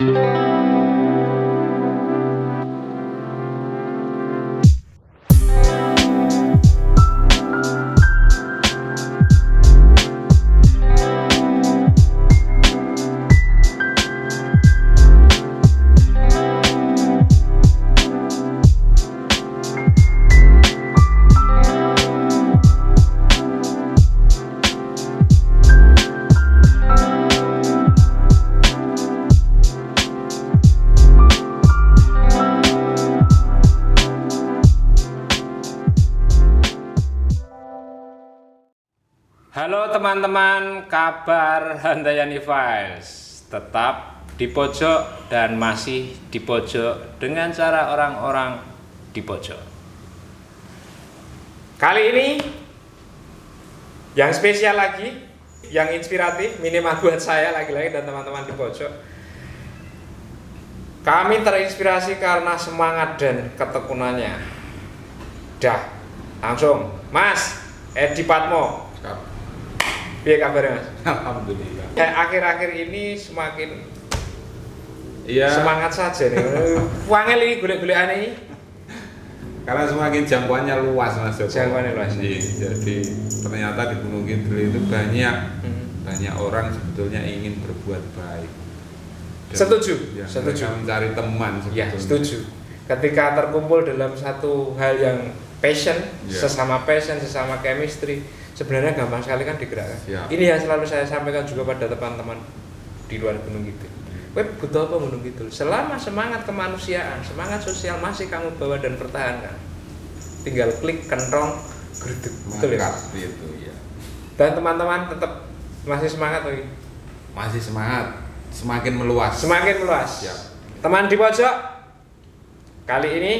Halo teman-teman, kabar Handayani Files. Tetap di pojok dan masih di pojok dengan cara orang-orang di pojok. Kali ini yang spesial lagi, yang inspiratif, minimal buat saya lagi-lagi dan teman-teman di pojok. Kami terinspirasi karena semangat dan ketekunannya. Dah, langsung Mas Edi Patmo. Iya kabarnya Mas? Alhamdulillah. Akhir-akhir ini semakin semangat saja nih. Wangel ini golek-golekan ini. Karena semakin jangkauannya luas Mas Joko. Jangkauannya luas. Jadi ternyata di Gunung Kidul itu banyak orang sebetulnya ingin berbuat baik. Dan Setuju. Ya, Setuju. mereka mencari teman sebetulnya. Ya, setuju. Ketika terkumpul dalam satu hal yang passion, sesama passion, sesama chemistry, sebenarnya gampang sekali kan digerakkan. Ya. Ini yang selalu saya sampaikan juga pada teman-teman di luar Gunung Kidul. Kowe butuh apa Gunung Kidul? Selama semangat kemanusiaan, semangat sosial masih kamu bawa dan pertahankan, tinggal klik kentrong geruduk. Betul ya? Itu ya. Dan teman-teman tetap masih semangat lagi. Masih semangat, semakin meluas. Semakin meluas. Ya. Teman di pojok, kali ini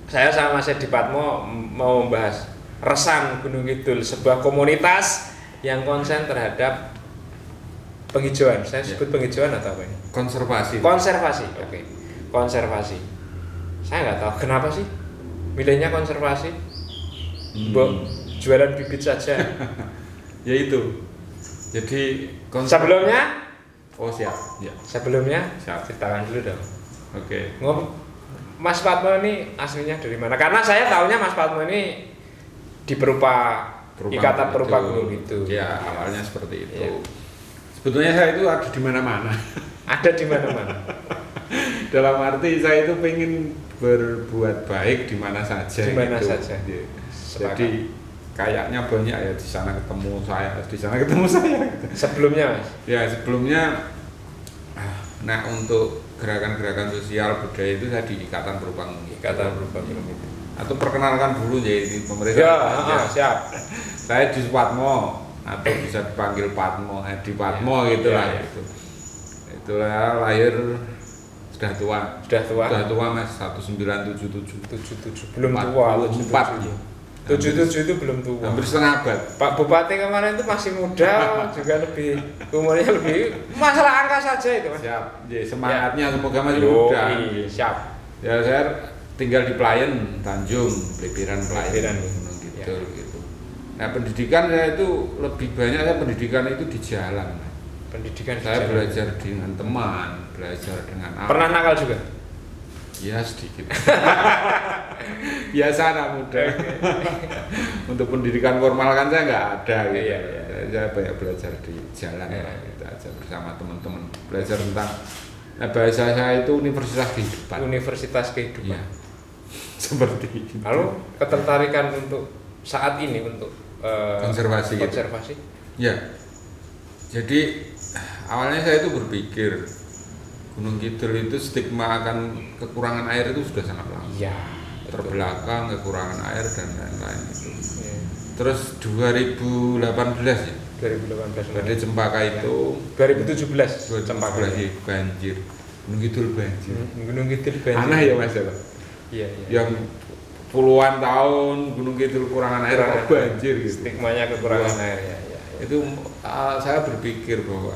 saya sama Mas Edi Patmo mau membahas Resam Gunung Kidul, sebuah komunitas yang konsen terhadap penghijauan. Saya sebut penghijauan atau apa ini? Konservasi. Konservasi. Oke. Konservasi. Saya nggak tahu kenapa sih milihnya konservasi. Jualan bibit saja. Ya itu. Jadi Sebelumnya? Oh siap. Ya. Sebelumnya Siap. ceritakan dulu dong. Oke. Mas Patmo ini aslinya dari mana? Karena saya tahunya Mas Patmo ini di Ikatan Perupa Gunung Kidul. Ya, awalnya seperti itu. Ya. Sebetulnya saya itu ada di mana-mana. Ada di mana-mana. Dalam arti saya itu pengen berbuat baik di mana saja. Di mana gitu. saja. Ya. Sepakat. Jadi kayaknya banyak ya di sana ketemu saya, di sana ketemu saya. Gitu. Sebelumnya Mas? Ya sebelumnya, nah untuk gerakan-gerakan sosial budaya itu saya di Ikatan Perupa Gunung Kidul. Ikatan Perupa Gunung Kidul. Atau perkenalkan dulu ya ini pemerintah. Ya, siap. Saya di Patmo atau bisa dipanggil Patmo, Edi Patmo gitulah gitu. Itulah lahir sudah tua. Sudah tua Mas 1977. 77 belum tua. 74. 77 itu belum tua. Hampir setengah abad. Pak Bupati kemarin itu masih muda, juga lebih umurnya lebih. Masalah angka saja itu Mas. Siap. Ya, semangatnya semoga masih muda. Siap. Ya saya tinggal di Pelayan, Tanjung, Blebiran Pelayan, Gunung Kidul gitu. Nah pendidikan saya itu lebih banyak pendidikan itu di jalan. Pendidikan saya jalan. belajar dengan teman, belajar dengan apa? Pernah nakal juga? Ya sedikit. Biasa anak muda. Untuk pendidikan formal kan saya nggak ada gitu. Iya. Saya banyak belajar di jalan gitu aja bersama teman-teman. Belajar tentang bahasa saya itu Universitas Kehidupan. Universitas Kehidupan. Ya. Seperti itu. Lalu ketertarikan untuk saat ini untuk konservasi. Ya. Jadi awalnya saya itu berpikir Gunung Kidul itu stigma akan kekurangan air itu sudah sangat lama. Iya. Terbelakang, kekurangan air dan lain-lain itu. Ya. Terus 2018 ya. 2018. Badai Cempaka itu 2017 Cempaka ya, banjir. Gunung Kidul banjir. Gunung Kidul banjir. Aneh ya Mas ya. Iya. Yang puluhan tahun Gunung Kidul kekurangan air kok banjir gitu. Stigmanya kekurangan air ya. Itu saya berpikir bahwa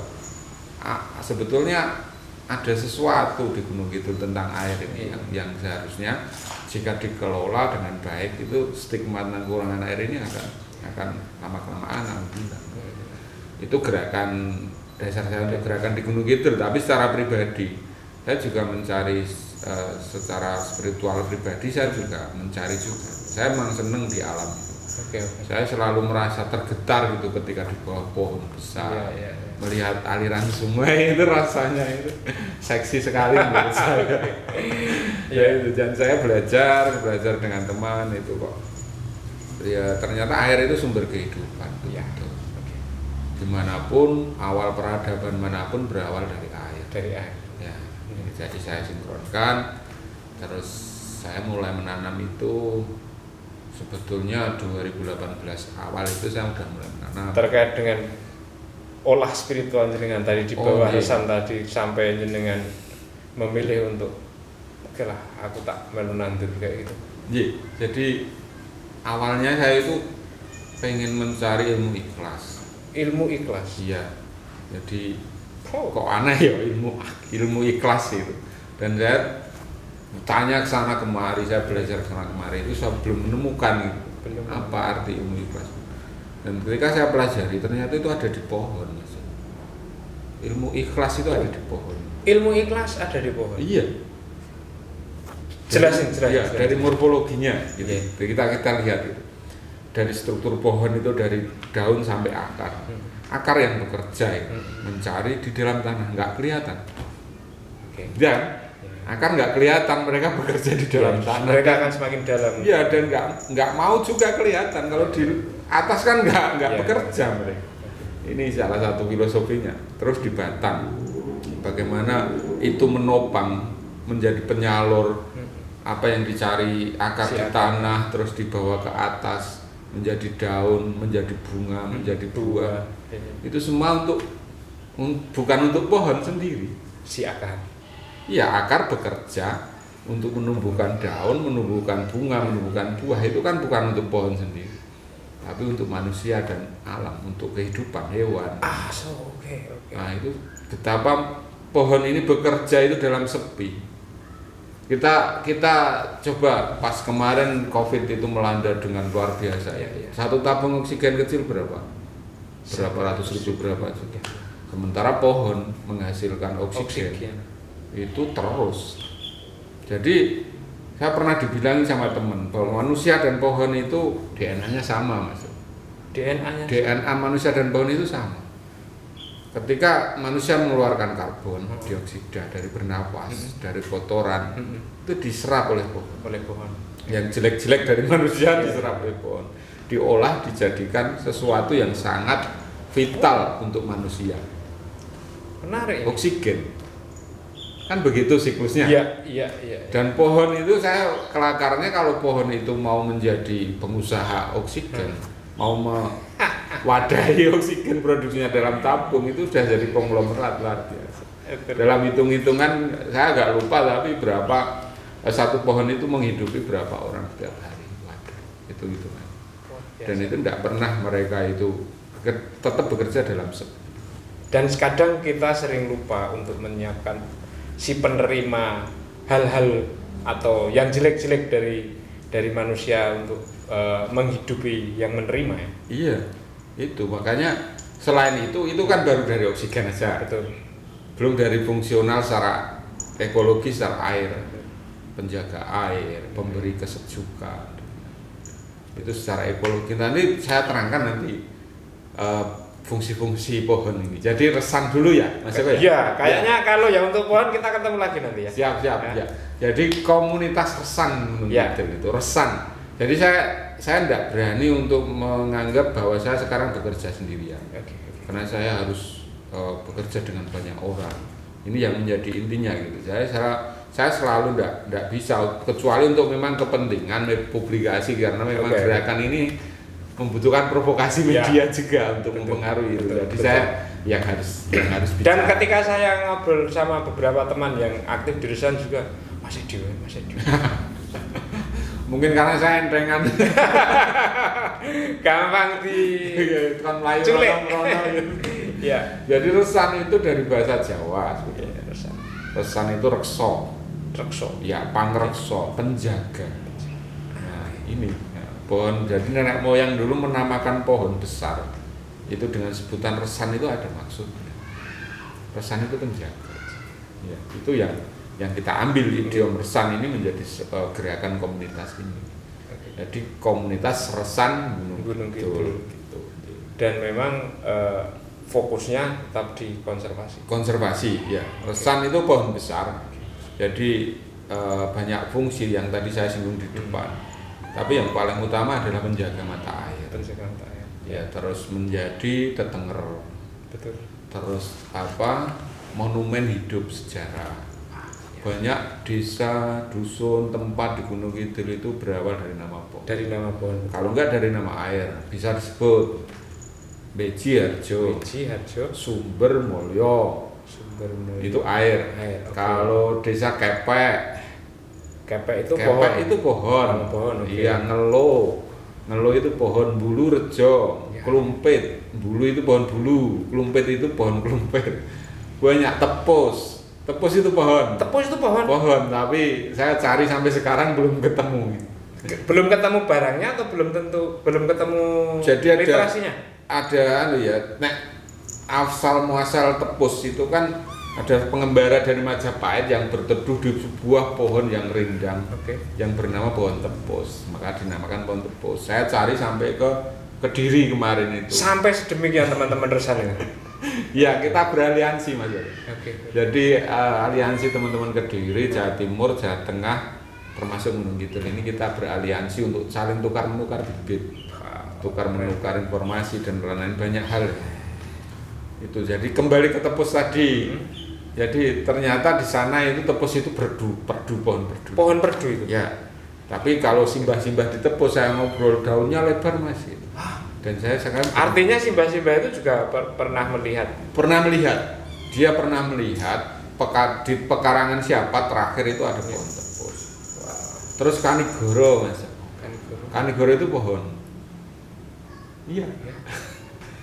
sebetulnya ada sesuatu di Gunung Kidul tentang air ini yang seharusnya jika dikelola dengan baik itu stigma tentang kekurangan air ini akan lama kelamaan hilang. Itu gerakan dasar saya untuk gerakan di Gunung Kidul, tapi secara pribadi saya juga mencari secara spiritual pribadi, saya juga mencari juga. Saya memang seneng di alam itu. Saya selalu merasa tergetar gitu ketika di bawah pohon besar, melihat aliran sungai itu rasanya itu seksi sekali menurut saya. Ya itu, dan saya belajar dengan teman itu kok. Ya ternyata air itu sumber kehidupan. Ya. Dimanapun awal peradaban manapun berawal dari air. Ya. Jadi saya sinkronkan, terus saya mulai menanam itu sebetulnya 2018 awal itu saya sudah mulai menanam. Terkait dengan olah spiritual jenengan tadi di bawah resan tadi, sampai jenengan memilih untuk oke lah aku tak melu nandur kayak gitu. Iya, jadi awalnya saya itu pengen mencari ilmu ikhlas. Ilmu ikhlas. Iya. Jadi kok aneh ya ilmu ikhlas itu. Dan saya tanya ke sana kemari, saya belajar ke sana kemari itu saya belum menemukan gitu. Apa arti ilmu ikhlas. Dan ketika saya pelajari ternyata itu ada di pohon. Mas. Ilmu ikhlas itu ada di pohon. Ilmu ikhlas ada di pohon. Iya. Jelasin. Ya, dari morfologinya gitu. Jadi kita lihat itu. Dari struktur pohon itu dari daun sampai akar. Akar yang bekerja itu, mencari di dalam tanah nggak kelihatan. Dan akar nggak kelihatan, mereka bekerja di dalam tanah. Mereka akan semakin dalam. Iya, dan nggak mau juga kelihatan kalau di atas kan nggak bekerja mereka. Ini salah satu filosofinya. Terus di batang, bagaimana itu menopang menjadi penyalur apa yang dicari akar di tanah, terus dibawa ke atas menjadi daun, menjadi bunga, menjadi buah. Itu semua bukan untuk pohon sendiri. Si akar. Iya, akar bekerja untuk menumbuhkan daun, menumbuhkan bunga, menumbuhkan buah. Itu kan bukan untuk pohon sendiri, tapi untuk manusia dan alam, untuk kehidupan hewan. Oke. Nah, itu betapa pohon ini bekerja itu dalam sepi. Kita coba pas kemarin COVID itu melanda dengan luar biasa ya. Satu tabung oksigen kecil berapa ratus ribu berapa juga. Sementara pohon menghasilkan oksigen itu terus. Jadi saya pernah dibilangin sama teman bahwa manusia dan pohon itu DNA-nya sama, Mas. DNA manusia dan pohon itu sama. Ketika manusia mengeluarkan karbon dioksida dari bernapas, dari kotoran, itu diserap oleh pohon. Yang jelek-jelek dari manusia diserap oleh pohon, diolah dijadikan sesuatu yang sangat vital untuk manusia. Menarik. Oksigen. Kan begitu siklusnya. Iya. Dan pohon itu saya kelakarnya kalau pohon itu mau menjadi pengusaha oksigen, mau wadahi oksigen produksinya dalam tabung, itu sudah jadi konglomerat luar biasa. Dalam hitung-hitungan saya agak lupa, tapi berapa satu pohon itu menghidupi berapa orang setiap hari. Waduh, itu hitungan. Dan itu tidak pernah mereka itu tetap bekerja dalam sepi. Dan kadang kita sering lupa untuk menyiapkan si penerima hal-hal atau yang jelek-jelek dari manusia untuk menghidupi yang menerima ya. Iya. Itu makanya selain itu kan baru dari oksigen aja. Betul. Belum dari fungsional secara ekologis, secara air, penjaga air, pemberi kesejukan. Itu secara ekologi. Nanti saya terangkan nanti fungsi-fungsi pohon ini. Jadi resan dulu ya, Mas Eko ya. Iya, kayaknya kalau yang untuk pohon kita ketemu lagi nanti ya. Siap ya. Jadi komunitas resan itu resan. Jadi saya tidak berani untuk menganggap bahwa saya sekarang bekerja sendirian. Karena saya harus bekerja dengan banyak orang. Ini yang menjadi intinya gitu. Saya selalu tidak bisa, kecuali untuk memang kepentingan publikasi, karena memang gerakan ini membutuhkan provokasi media juga untuk mempengaruhi itu. Jadi saya yang harus bicara. Dan ketika saya ngobrol sama beberapa teman yang aktif di Resan juga masih di. Mungkin karena saya entrengan. Gampang di culik. Ya. Jadi resan itu dari bahasa Jawa. Resan itu rekso. Ya, pangrekso, penjaga. Nah, ini pohon. Jadi nenek moyang dulu menamakan pohon besar itu dengan sebutan resan itu ada maksudnya. resan itu penjaga. Ya, itu yang kita ambil idiom resan ini menjadi gerakan komunitas ini. Jadi komunitas resan Gunung Kidul gitu. Dan memang fokusnya tetap di konservasi. Konservasi, ya. Resan itu pohon besar. Jadi banyak fungsi yang tadi saya singgung di depan. Tapi yang paling utama adalah menjaga mata air. Penjaga mata air. Ya, terus menjadi tetenger. Betul. Terus monumen hidup sejarah. Banyak desa, dusun, tempat di Gunung Kidul itu berawal dari nama pohon. Dari nama pohon. Kalau enggak dari nama air, bisa disebut Beji Harjo, Sumber Mulyo, itu air. Okay. Kalau desa Kepek itu pohon. Itu pohon. Okay. Iya, Ngelo itu pohon bulu rejo. Ya. Klumpit, bulu itu pohon bulu, klumpit itu pohon klumpit. Banyak tepus itu pohon. Pohon, tapi saya cari sampai sekarang belum ketemu. Belum ketemu barangnya atau belum ketemu literasinya? Ada ya, asal muasal tepus itu kan ada pengembara dari Majapahit yang berteduh di sebuah pohon yang rindang, yang bernama pohon tepus, maka dinamakan pohon tepus. Saya cari sampai ke Kediri kemarin itu. Sampai sedemikian teman-teman resan ini. Ya, kita beraliansi Mas. Jadi aliansi teman-teman Kediri, Jawa Timur, Jawa Tengah, termasuk Gunung Kidul ini kita beraliansi untuk saling tukar-menukar bibit, tukar-menukar informasi dan lain-lain banyak hal. Itu jadi kembali ke tepus tadi. Jadi ternyata di sana itu tepus itu pohon perdu. Pohon perdu itu. Ya. Tapi kalau simbah-simbah di tepus saya ngobrol daunnya lebar Mas. Dan saya sekarang artinya simbah-simbah itu juga pernah melihat. Dia pernah melihat di pekarangan siapa terakhir itu ada pohon tepus. Wow. Terus Kanigoro Mas. Kanigoro itu pohon. Iya.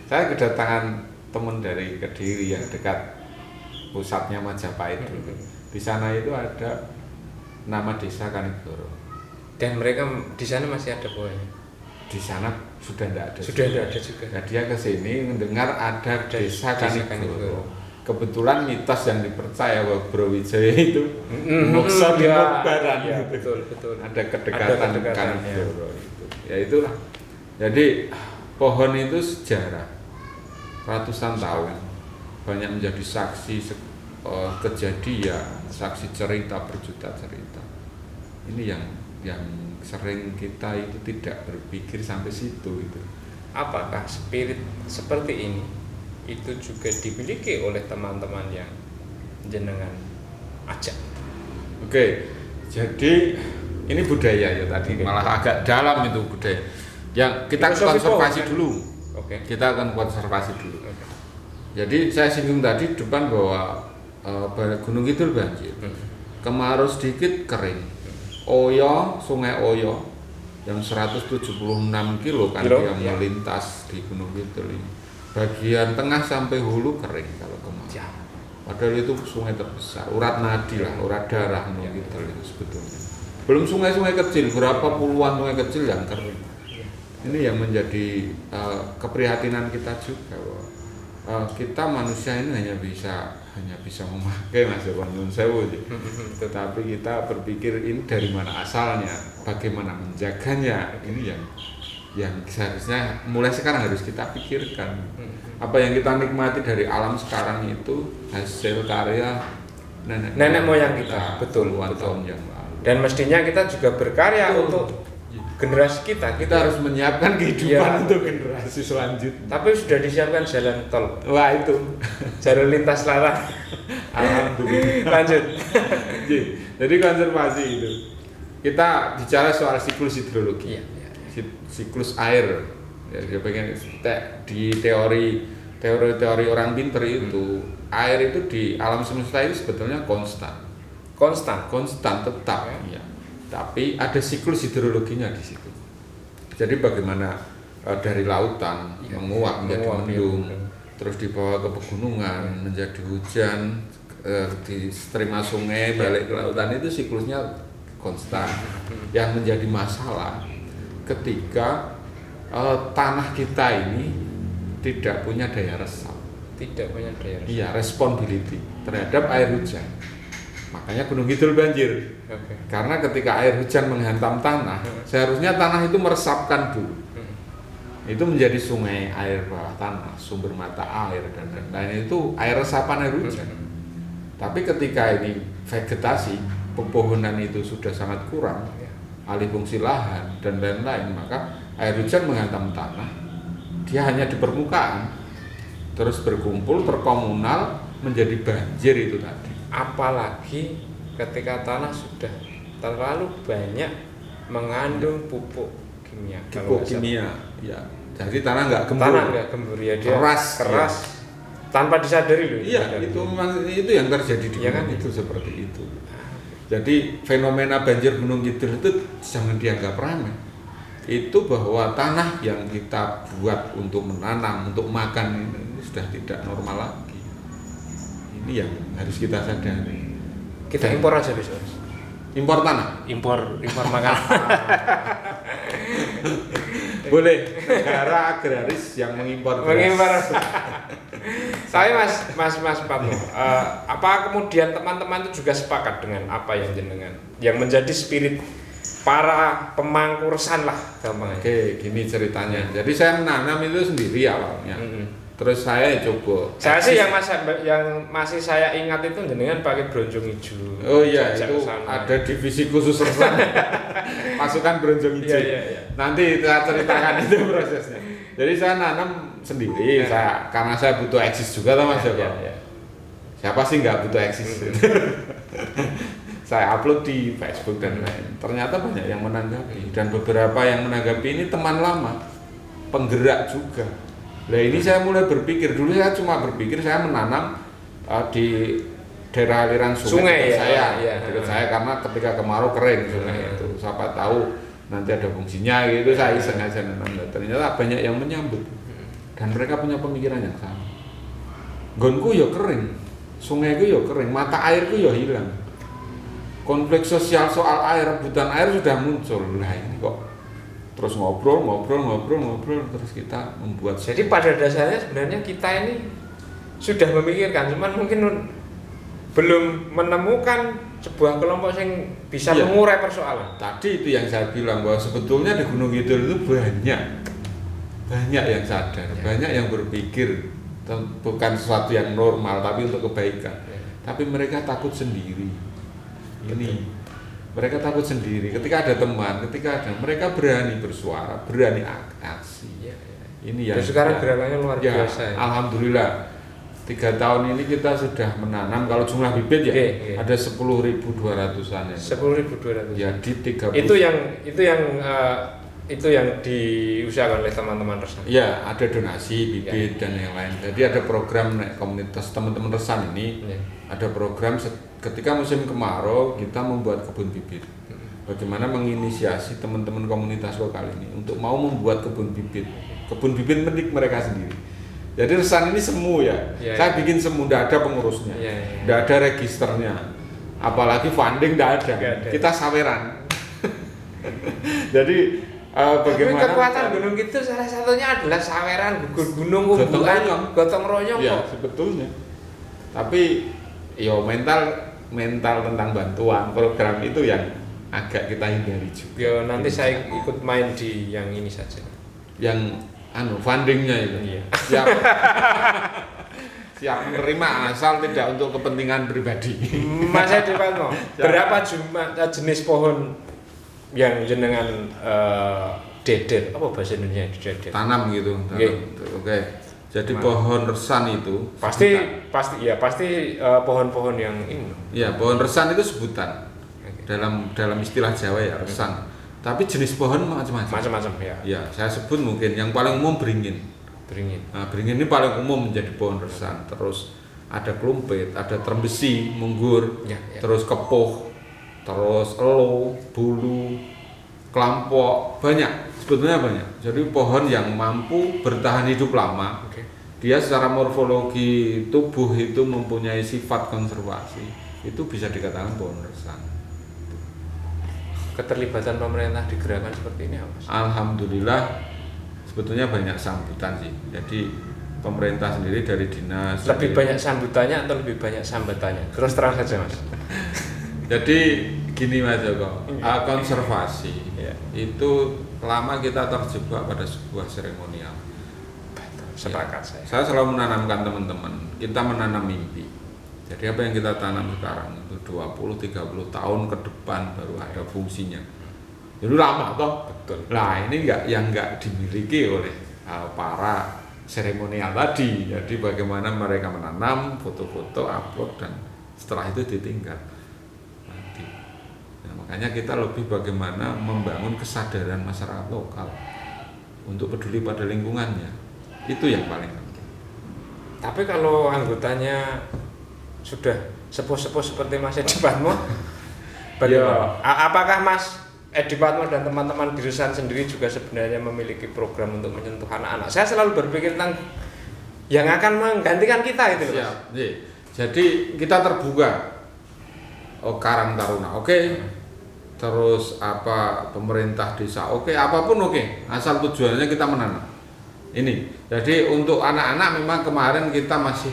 Saya kedatangan teman dari Kediri yang dekat pusatnya Majapahit dulu. Di sana itu ada nama desa Kanigoro. Dan mereka di sana masih ada pohonnya. Di sana sudah tidak ada. Sudah tidak ada juga. Nah, dia ke sini mendengar ada desa Kanigoro. Kebetulan mitos yang dipercaya bahwa Brawijaya itu moksa di Mokbaran. Ya, betul. Ada kedekatan Kanigoro itu. Ya itulah. Jadi pohon itu sejarah ratusan tahun, banyak menjadi saksi kejadian, saksi cerita berjuta cerita. Ini yang sering kita itu tidak berpikir sampai situ itu. Apakah spirit seperti ini itu juga dimiliki oleh teman-teman yang jenengan ajak? Oke, jadi ini budaya ya tadi, malah agak dalam itu budaya. Yang kita konservasi dulu. Kita akan konservasi dulu. Jadi saya singgung tadi depan bahwa Gunung Kidul banjir. Kemarau sedikit kering. Sungai Oyo yang 176 kilo kan yang melintas di Gunung Kidul ini. Bagian tengah sampai hulu kering kalau kemarau. Padahal itu sungai terbesar, urat nadi lah, urat darah Gunung Kidul itu sebetulnya. Belum sungai-sungai kecil, berapa puluhan sungai kecil yang kering. Ini yang menjadi keprihatinan kita juga bahwa kita manusia ini hanya bisa memakai Mas Nuwun Sewu, tetapi kita berpikir ini dari mana asalnya, bagaimana menjaganya, ini yang seharusnya mulai sekarang harus kita pikirkan. Apa yang kita nikmati dari alam sekarang itu hasil karya nenek moyang kita, betul. Tahun yang lalu. Dan mestinya kita juga berkarya untuk generasi kita harus menyiapkan kehidupan untuk generasi selanjutnya. Tapi sudah disiapkan jalan tol. Wah itu jalur lintas larang. Alhamdulillah. Lanjut. Jadi konservasi itu kita bicara soal siklus hidrologi, siklus air. Ya, di teori orang pinter itu air itu di alam semesta itu sebetulnya konstan tetap. Ya. Tapi ada siklus hidrologinya di situ. Jadi bagaimana dari lautan menguap menjadi mendung, terus dibawa ke pegunungan menjadi hujan, diterima sungai balik ke lautan, itu siklusnya konstan. Yang menjadi masalah ketika tanah kita ini tidak punya daya resap. tidak punya daya resip. Iya, responsibility terhadap air hujan. Makanya Gunung Kidul banjir. Oke. Karena ketika air hujan menghantam tanah, seharusnya tanah itu meresapkan dulu. Itu menjadi sungai, air bawah tanah, sumber mata air dan lain-lain, itu air resapan air hujan. Tapi ketika ini vegetasi, pepohonan itu sudah sangat kurang, alih fungsi lahan dan lain-lain, maka air hujan menghantam tanah, dia hanya di permukaan, terus berkumpul, terkomunal, menjadi banjir itu tadi. Apalagi ketika tanah sudah terlalu banyak mengandung pupuk kimia. Pupuk kimia, ya. Jadi tanah nggak gembur. Tanah nggak gembur ya, dia keras. Ya. Tanpa disadari loh. Iya, itu memang itu yang terjadi di ya gunung kan? itu seperti itu. Jadi fenomena banjir Gunung Kidul itu jangan dianggap remeh. Itu bahwa tanah yang kita buat untuk menanam, untuk makan ini sudah tidak normal lagi. Ini yang harus kita sadari. Kita impor aja besok. Impor tanah? Impor makanan. Boleh, negara agraris yang mengimpor beras. Saya Mas Patmo, apa kemudian teman-teman itu juga sepakat dengan apa yang jenengan, yang menjadi spirit para pemangku resan lah gampangnya. Oke, gini ceritanya. Jadi saya menanam itu sendiri awalnya. Terus saya coba. Saya sih yang masih saya ingat itu jenengan pakai bronjong hijau. Oh iya, itu ada divisi khusus resan. Pasukan bronjong hijau. Iya. Nanti saya ceritakan itu prosesnya. Jadi saya nanam sendiri, karena saya butuh eksis juga Mas ya. Siapa sih nggak butuh eksis? Saya upload di Facebook dan lain. Ternyata banyak yang menanggapi, dan beberapa yang menanggapi ini teman lama, penggerak juga. Nah ini saya mulai berpikir, dulu saya cuma berpikir saya menanam di daerah aliran sungai dekat saya karena ketika kemarau kering sungai itu, siapa tahu nanti ada fungsinya gitu, saya iseng aja nanam. Ternyata banyak yang menyambut dan mereka punya pemikiran yang sama. Gonku ya kering, sungaiku ya kering, mata airku ya hilang. Konflik sosial soal air, rebutan air sudah muncul. Nah ini kok terus ngobrol terus kita membuat. Jadi pada dasarnya sebenarnya kita ini sudah memikirkan, cuman mungkin belum menemukan sebuah kelompok yang bisa mengurai persoalan. Tadi itu yang saya bilang bahwa sebetulnya di Gunung Kidul itu banyak yang sadar, banyak yang berpikir bukan sesuatu yang normal tapi untuk kebaikan. Tapi mereka takut sendiri. Ini mereka takut sendiri. Ketika ada teman, mereka berani bersuara, berani aksi. Ini yang sekarang gerakannya luar biasa. Alhamdulillah. 3 tahun ini kita sudah menanam, kalau jumlah bibit ada 10.200-an ya. 10.200. Ya di 30. Itu yang diusahakan oleh teman-teman resan. Ya, ada donasi bibit dan yang lain. Jadi ada program komunitas teman-teman resan ini. Ada program ketika musim kemarau kita membuat kebun bibit. Bagaimana menginisiasi teman-teman komunitas lokal ini untuk mau membuat kebun bibit milik mereka sendiri. Jadi resan ini semu saya bikin semu, tidak ada pengurusnya, tidak ada registernya, apalagi funding tidak ada. Kita saweran. Jadi bagaimana? Tapi kekuatan Gunung Kidul salah satunya adalah saweran, gugur gunung, kumpulan, gotong royong kok. Sebetulnya. Tapi mental tentang bantuan program itu yang agak kita hindari juga. Nanti saya ikut main di yang ini saja. Yang fundingnya itu. Siap menerima asal tidak untuk kepentingan pribadi. Mas Edi Patmo, berapa jumlah jenis pohon yang jenengan dedet? Apa bahasa Indonesia dedet? Tanam gitu. Oke. Jadi pohon resan itu pasti pohon-pohon yang ini. Ya, pohon resan itu sebutan. Dalam istilah Jawa ya resan. Tapi jenis pohon macam-macam ya. Ya, saya sebut mungkin yang paling umum beringin. Nah, beringin ini paling umum menjadi pohon resan. Terus ada klumpit, ada trembesi, munggur, terus kepuh, terus elo, bulu, kelampok, sebetulnya banyak. Jadi pohon yang mampu bertahan hidup lama. Dia secara morfologi tubuh itu mempunyai sifat konservasi. Itu bisa dikatakan pohon resan. Keterlibatan pemerintah di gerakan seperti ini apa? Alhamdulillah sebetulnya banyak sambutan sih. Jadi pemerintah sendiri, dari dinas. Lebih banyak sambutannya atau lebih banyak sambatannya? Terus terang saja Mas. Jadi gini Mas Joko, konservasi itu lama kita terjebak pada sebuah seremonial. Sepakat saya. Saya selalu menanamkan teman-teman, kita menanam mimpi. Jadi apa yang kita tanam sekarang itu 20-30 tahun ke depan baru ada fungsinya. Jadi lama toh. Betul. Nah ini nggak dimiliki oleh para seremonial tadi. Jadi bagaimana mereka menanam, foto-foto, upload, dan setelah itu ditinggal. Nah, makanya kita lebih bagaimana membangun kesadaran masyarakat lokal untuk peduli pada lingkungannya. Itu yang paling penting. Tapi kalau anggotanya sudah sepuh-sepuh seperti Mas Edi Patmo, bagaimana? Apakah Mas Edi Patmo dan teman-teman di Rusan sendiri juga sebenarnya memiliki program untuk menyentuh anak-anak? Saya selalu berpikir tentang yang akan menggantikan kita itu. Siap. Jadi kita terbuka. Karang Taruna, oke. Terus pemerintah desa, oke. Apapun oke. Asal tujuannya kita menanam. Ini. Jadi untuk anak-anak memang kemarin kita masih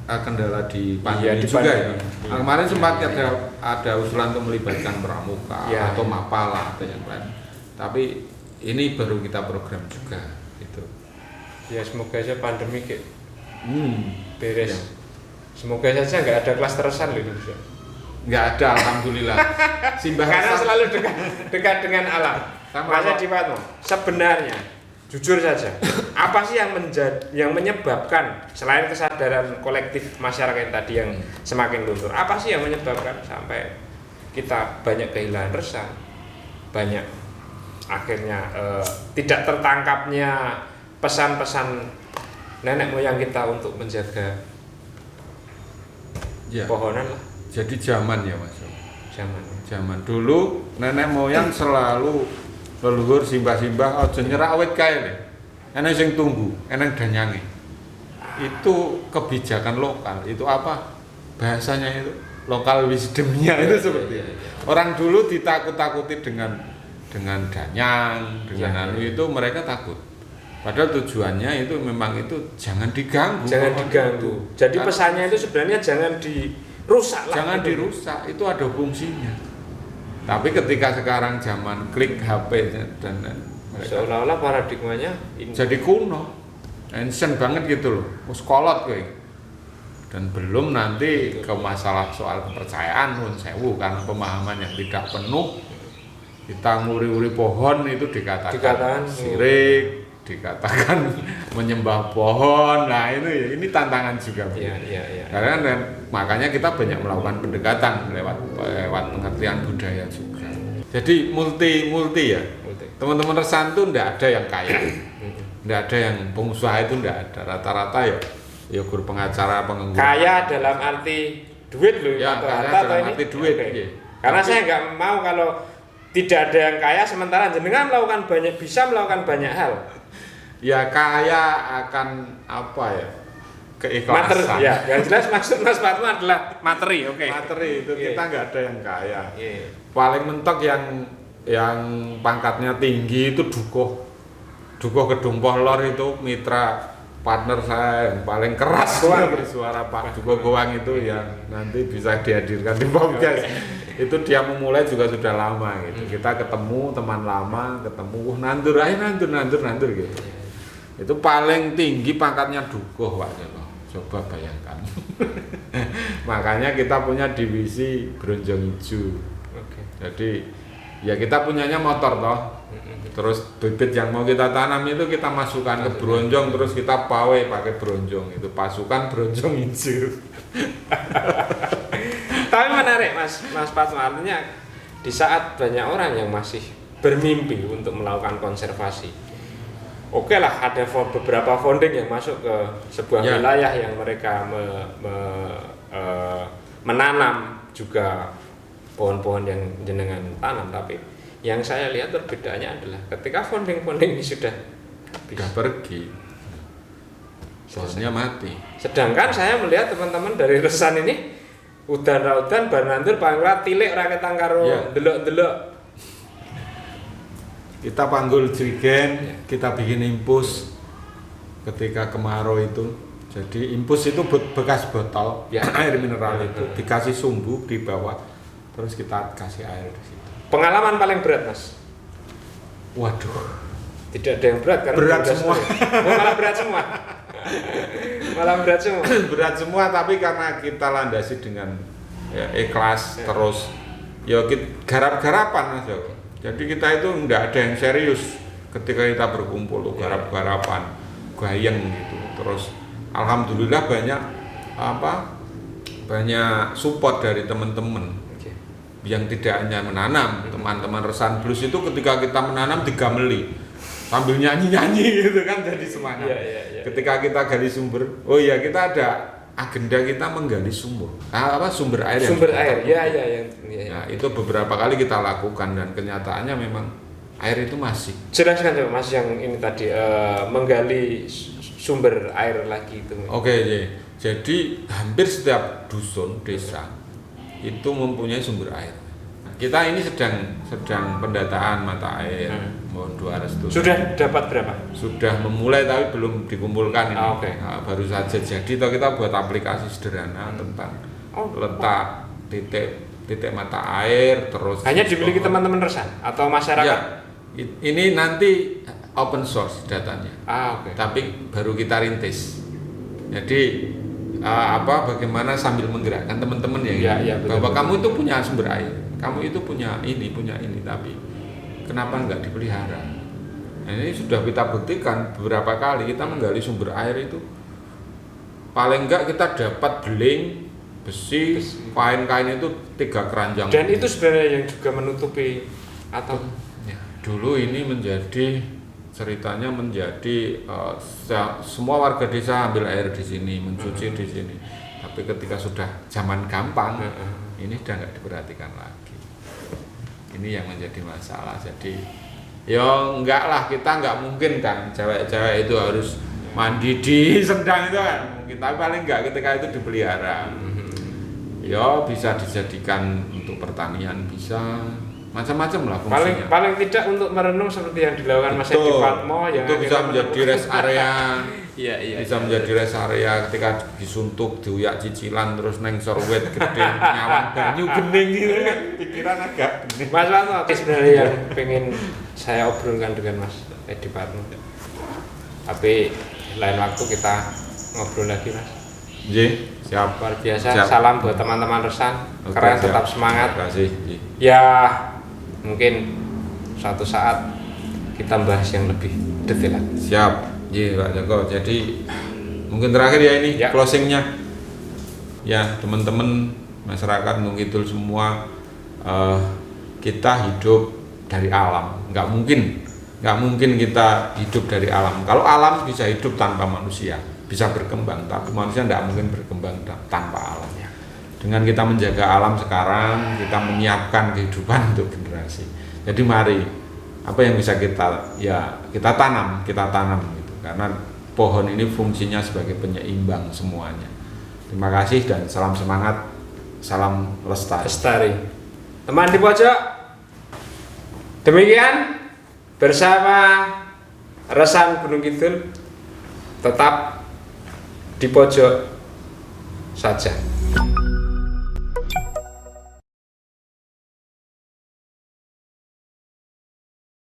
kendala di pandemi juga ya. Kemarin sempat ada usulan untuk melibatkan pramuka atau mapala atau yang lain. Tapi ini baru kita program juga itu. Ya semoga saja pandemi beres. Ya. Semoga saja nggak ada klaster resan loh Indonesia. Nggak ada, alhamdulillah. Karena selalu dekat dengan alam. Mas Edi Patmo, sebenarnya jujur saja, apa sih yang menyebabkan selain kesadaran kolektif masyarakat tadi yang semakin luntur, apa sih yang menyebabkan sampai kita banyak kehilangan resan, banyak akhirnya tidak tertangkapnya pesan-pesan nenek moyang kita untuk menjaga pohonan lah. Jadi zaman ya Mas. Zaman dulu nenek moyang selalu leluhur simbah-simbah aja nyerak awet kae lho. Ana sing tunggu, eneng danyange. Itu kebijakan lokal. Itu apa? Bahasanya itu lokal wisdomnya itu seperti itu. Orang dulu ditakut-takuti dengan danyang, dengan itu mereka takut. Padahal tujuannya itu memang itu jangan diganggu. Jangan diganggu. Jadi pesannya itu sebenarnya jangan dirusak lah. Jangan dirusak, itu ada fungsinya. Tapi ketika sekarang zaman klik HP dan seolah-olah paradigmanya jadi kuno, ancient banget gitu loh, kolot kowe. Dan belum nanti ke masalah soal kepercayaan pun sewu, karena pemahaman yang tidak penuh. Kita nguri-uri pohon itu dikatakan sirik, dikatakan menyembah pohon. Nah ini tantangan juga. Iya. Karena makanya kita banyak melakukan pendekatan lewat pengertian budaya juga. Jadi multi ya. Teman-teman resan itu enggak ada yang kaya. Enggak ada yang pengusaha itu enggak ada. Rata-rata ya guru pengacara, pengangguran. Kaya dalam arti duit loh. Ya, kaya dalam arti duit. Okay. Karena saya nggak mau kalau tidak ada yang kaya sementara jenengan bisa melakukan banyak hal. Ya kaya akan apa ya? Keikhlasan. Materi, ya. Yang jelas maksud Mas Patmo adalah materi, oke. Materi itu kita nggak ada yang kaya. Paling mentok yang pangkatnya tinggi itu Dukuh Kedumpoh Lor itu mitra partner saya yang paling keras bersuara Pak Dukuh Goang itu yang nanti bisa dihadirkan di podcast. Itu dia memulai juga sudah lama gitu. Kita ketemu teman lama, nandur gitu. Itu paling tinggi pangkatnya Dukuh Pak Joko. Coba bayangkan. Makanya kita punya divisi Bronjong Ijo. Jadi ya kita punyanya motor toh. Terus bibit yang mau kita tanam itu kita masukkan ke bronjong, terus kita pawe pakai bronjong. Itu pasukan Bronjong Ijo. Tapi menarik Mas Patmo, artinya di saat banyak orang yang masih bermimpi untuk melakukan konservasi, oke lah ada beberapa founding yang masuk ke sebuah wilayah yang mereka menanam juga pohon-pohon yang jenengan tanam. Tapi yang saya lihat perbedaannya adalah ketika founding ini sudah pergi, pohonnya mati. Sedangkan saya melihat teman-teman dari Resan ini udan-udan barnandur pangrat tilik rakyat karo delok-delok. Kita panggul jerigen, kita bikin impus, ketika kemarau itu. Jadi impus itu bekas botol Ya. air mineral itu dikasih sumbu di bawah, terus kita kasih air di situ. Pengalaman paling berat, Mas? Waduh, Tidak ada yang berat kan? Berat Udah semua. Oh, malah berat semua. Malah berat semua. berat semua, tapi karena kita landasi dengan ya, ikhlas, Ya. terus ya garap-garapan Mas Joko. Jadi kita itu enggak ada yang serius ketika kita berkumpul tuh garap-garapan, gayeng gitu. Terus alhamdulillah banyak support dari teman-teman Oke. yang tidak hanya menanam. Teman-teman Resan Blues itu ketika kita menanam digameli sambil nyanyi-nyanyi gitu kan, jadi semangat. Iya. Ketika kita gali sumber, oh iya kita ada agenda kita menggali sumber air yang Sumber kita air. temukan. Ya. Nah, itu beberapa kali kita lakukan dan kenyataannya memang air itu masih. Jelaskan coba Mas yang ini tadi menggali sumber air lagi itu. Oke, jadi hampir setiap dusun desa itu mempunyai sumber air. Kita ini sedang pendataan mata air. Mohon doa restu. Sudah dapat berapa? Sudah memulai tapi belum dikumpulkan ini. Oke. Nah, baru saja jadi toh kita buat aplikasi sederhana tentang letak titik mata air, terus Hanya dimiliki teman-teman Resan atau masyarakat? Ya, ini nanti open source datanya. Oke. Tapi baru kita rintis. Jadi bagaimana sambil menggerakkan teman-teman yang Ya, betul, bahwa betul. kamu itu punya sumber air, kamu itu punya ini, tapi kenapa nggak dipelihara? Nah, ini sudah kita buktikan beberapa kali kita menggali sumber air itu paling enggak kita dapat beling, besi, kain-kain itu 3 keranjang. Dan itu sebenarnya yang juga menutupi atau Ya, dulu ini ceritanya menjadi semua warga desa ambil air di sini, mencuci di sini. Tapi ketika sudah zaman gampang, ini sudah nggak diperhatikan lagi. Ini yang menjadi masalah. Jadi, ya enggak lah, kita nggak mungkin kan cewek-cewek itu harus mandi di sendang itu kan. Mungkin, tapi paling enggak ketika itu dipelihara. Ya bisa dijadikan untuk pertanian, bisa macam-macam lah fungsinya. paling tidak untuk merenung seperti yang dilakukan Mas Edi Patmo yang itu bisa menjadi rest area. Iya. Bisa menjadi rest area ketika disuntuk, diuyak cicilan terus neng sorwet gede nyawang banyu gening gitu kan. Pikiran agak gening. Mas Patmo sebenarnya yang pengen saya obrolkan dengan Mas Edi Patmo. Tapi lain waktu kita ngobrol lagi Mas. Nggih, siap. Luar biasa. Siap. Salam buat teman-teman Resan. Oke, Keren, siap. tetap semangat. Terima kasih. Nggih. Ya mungkin suatu saat kita bahas yang lebih detail lagi. Siap. Nggih, Pak Joko. Jadi mungkin terakhir ya ini Ya. closingnya. Ya, teman-teman masyarakat Gunung Kidul semua, kita hidup dari alam. Nggak mungkin kita hidup dari alam. Kalau alam bisa hidup tanpa manusia, bisa berkembang, tapi manusia tidak mungkin berkembang tanpa alam. Dengan kita menjaga alam sekarang, kita menyiapkan kehidupan untuk generasi. Jadi mari, apa yang bisa kita tanam gitu. Karena pohon ini fungsinya sebagai penyeimbang semuanya. Terima kasih dan salam semangat, salam lestari. Teman di pojok. Demikian bersama Resan Gunung Kidul, tetap di pojok saja.